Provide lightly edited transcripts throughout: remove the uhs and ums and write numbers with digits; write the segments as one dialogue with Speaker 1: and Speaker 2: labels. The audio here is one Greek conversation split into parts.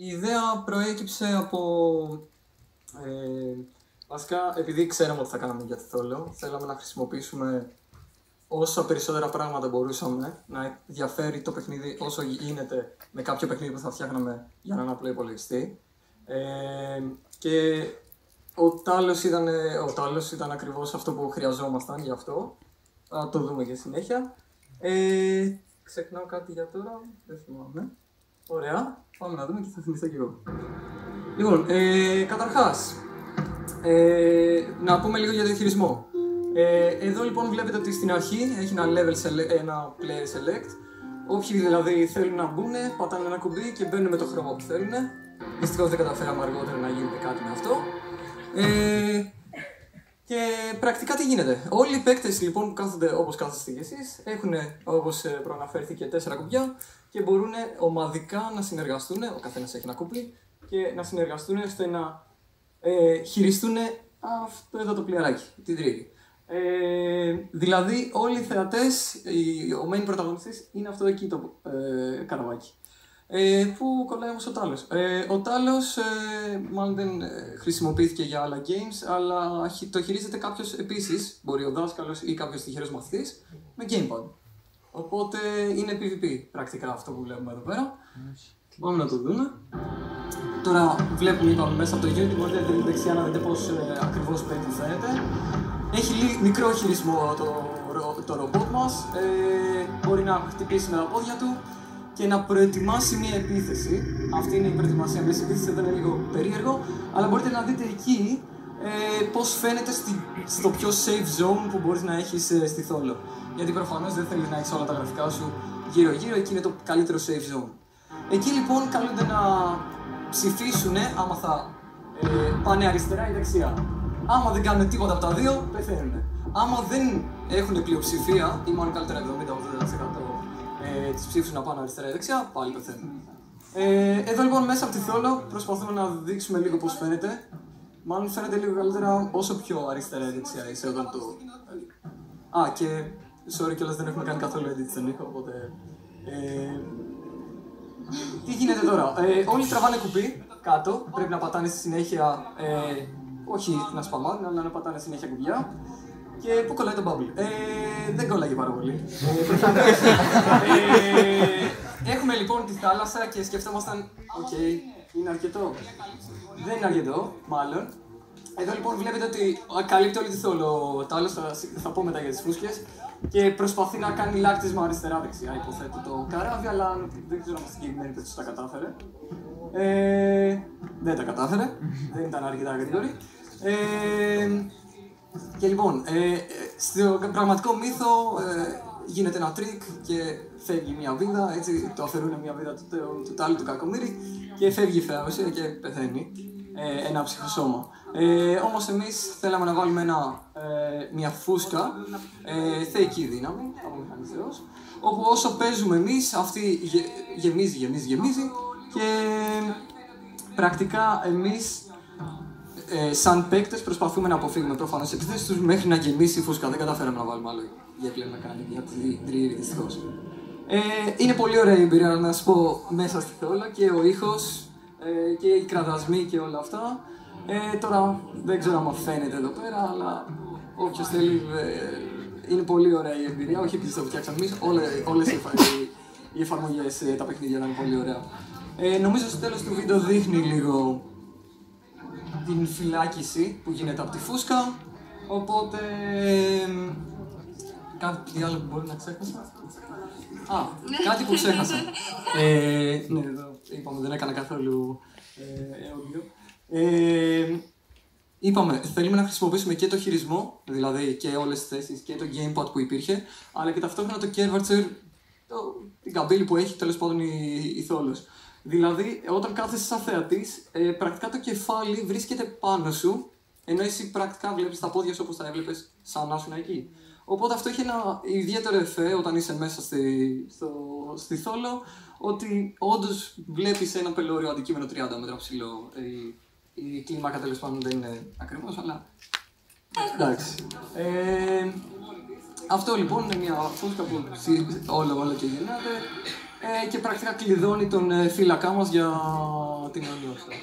Speaker 1: Η ιδέα προέκυψε από... βασικά, επειδή ξέραμε ότι θα κάναμε για τη Θόλο, θέλαμε να χρησιμοποιήσουμε όσα περισσότερα πράγματα μπορούσαμε, να διαφέρει το παιχνίδι όσο γίνεται με κάποιο παιχνίδι που θα φτιάχναμε για έναν απλό υπολογιστή. Και ο Τάλος ήταν ακριβώς αυτό που χρειαζόμασταν γι' αυτό. Θα το δούμε και συνέχεια. Ξεχνάω κάτι για τώρα, δεν θυμάμαι. Ωραία, πάμε να δούμε και θα θυμηθώ κι εγώ. Λοιπόν, καταρχάς, να πούμε λίγο για το χειρισμό. Εδώ λοιπόν βλέπετε ότι στην αρχή έχει ένα player select. Όποιοι δηλαδή θέλουν να μπουν, πατάνε ένα κουμπί και μπαίνουν με το χρώμα που θέλουν. Δυστυχώς δεν καταφέραμε αργότερα να γίνει κάτι με αυτό. Και πρακτικά τι γίνεται. Όλοι οι παίκτες λοιπόν που κάθονται όπως κάθεστε κι εσείς έχουν, όπως προαναφέρθηκε, 4 κουμπιά και μπορούν ομαδικά να συνεργαστούν. Ο καθένας έχει ένα κουμπί και να συνεργαστούν ώστε να χειριστούν αυτό εδώ το πλοιαράκι, την τρίτη. Δηλαδή όλοι οι θεατές, ο main πρωταγωνιστής είναι αυτό εκεί το καραβάκι. Που κολλάει όμως ο Τάλος. Ο Τάλος μάλλον δεν χρησιμοποιήθηκε για άλλα games, αλλά το χειρίζεται κάποιος επίσης, μπορεί ο δάσκαλος ή κάποιος τυχερός μαθητής, με gamepad. Οπότε είναι PvP πρακτικά αυτό που βλέπουμε εδώ πέρα. Πάμε να το δούμε. Τώρα βλέπουμε, είπαμε, μέσα από το Unity, μπορείτε δεξιά να δείτε πώς ακριβώς παίκτη φαίνεται. Έχει μικρό χειρισμό το ρομπότ μας, μπορεί να χτυπήσει με τα πόδια του και να προετοιμάσει μια επίθεση. Αυτή είναι η προετοιμασία μιας επίθεσης, εδώ είναι λίγο περίεργο, αλλά μπορείτε να δείτε εκεί πώς φαίνεται στο πιο safe zone που μπορείς να έχεις στη Θόλο. Γιατί προφανώς δεν θέλεις να έχεις όλα τα γραφικά σου γύρω-γύρω, εκεί είναι το καλύτερο safe zone. Εκεί λοιπόν καλούνται να ψηφίσουν άμα θα πάνε αριστερά ή δεξιά. Άμα δεν κάνουν τίποτα από τα δύο, πεθαίνουν. Άμα δεν έχουν πλειοψηφία, ή μάλλον καλύτερα 70-80% τις ψήφους να πάνε αριστερά ή δεξιά, πάλι πεθαίνουν. Εδώ λοιπόν μέσα από τη Θόλο προσπαθούμε να δείξουμε λίγο πώς φαίνεται. Μάλλον φαίνεται λίγο καλύτερα όσο πιο αριστερά ή δεξιά είσαι όταν το... και sorry κιόλας, δεν έχουμε κάνει καθόλου edit στον ήχο, οπότε... τι γίνεται τώρα. Όλοι τραβάνε κουμπί κάτω, πρέπει να πατάνε στη συνέχεια... όχι να σπαμάρουν, αλλά να πατάνε συνέχεια κουμπιά. Και πού κολλάει το bubble. Δεν κολλάει πάρα πολύ. Έχουμε λοιπόν τη θάλασσα και σκεφτόμασταν, είναι αρκετό. Δεν είναι αρκετό, μάλλον. Εδώ λοιπόν βλέπετε ότι καλύπτει όλη τη Θόλο ο Τάλος, θα πω μετά για τις φούσκες. Και προσπαθεί να κάνει λάκτισμα αριστερά-δεξιά, υποθέτω το καράβι, αλλά δεν ξέρω αν στην συγκεκριμένη περίπτωση τα κατάφερε. Δεν τα κατάφερε, δεν ήταν αρκετά γρήγορη. Και λοιπόν, στο πραγματικό μύθο γίνεται ένα τρίκ και φεύγει μια βίδα, έτσι το αφαιρούν μια βίδα του Τάλου του κακομοίρη και φεύγει η φαία ουσία και πεθαίνει ένα ψυχοσώμα. Όμως εμείς θέλαμε να βάλουμε μια φούσκα, θεϊκή δύναμη, από μηχανιστές, όπου όσο παίζουμε εμείς, αυτή γεμίζει και πρακτικά εμείς σαν παίκτες προσπαθούμε να αποφύγουμε προφανώς τις επιθέσεις τους μέχρι να γεμίσει η φούσκα. Δεν καταφέραμε να βάλουμε άλλο για πλέον να κάνει για την τριήρη δυστυχώς. Είναι πολύ ωραία η εμπειρία να σας πω μέσα στη Θόλο και ο ήχος και οι κραδασμοί και όλα αυτά. Τώρα δεν ξέρω αν φαίνεται εδώ πέρα, αλλά όποιος θέλει είναι πολύ ωραία η εμπειρία. Όχι επειδή το φτιάξαμε εμείς, όλες οι εφαρμογές, τα παιχνίδια ήταν πολύ ωραία. Νομίζω στο τέλος του βίντεο δείχνει λίγο την φυλάκιση που γίνεται από τη φούσκα, οπότε κάτι άλλο που μπορεί να ξέχασα. Κάτι που ξέχασα. Ναι, εδώ είπαμε δεν έκανα καθόλου audio. Είπαμε, θέλουμε να χρησιμοποιήσουμε και το χειρισμό, δηλαδή και όλες τις θέσεις και το gamepad που υπήρχε, αλλά και ταυτόχρονα το curvature, την καμπύλη που έχει τέλος πάντων η Θόλος. Δηλαδή, όταν κάθεσαι σαν θεατής, πρακτικά το κεφάλι βρίσκεται πάνω σου, ενώ εσύ πρακτικά βλέπεις τα πόδια σου όπως τα έβλεπες σαν να ήσουν εκεί. Οπότε αυτό έχει ένα ιδιαίτερο εφέ όταν είσαι μέσα στη Θόλο, ότι όντως βλέπεις ένα πελώριο αντικείμενο 30 μέτρα ψηλό. Η κλίμακα τέλος πάντων δεν είναι ακριβώς, αλλά εντάξει. Αυτό λοιπόν είναι μια φούσκα που όλο και γεννάται. και πρακτικά κλειδώνει τον θύλακά μας για την αιωνιότητα.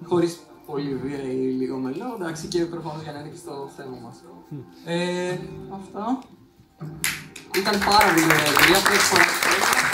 Speaker 1: Χωρίς πολύ βία ή λίγο μελό, εντάξει, και προφανώς για να είναι και στο θέμα μας. Αυτά. Ήταν πάρα πολύ ωραία.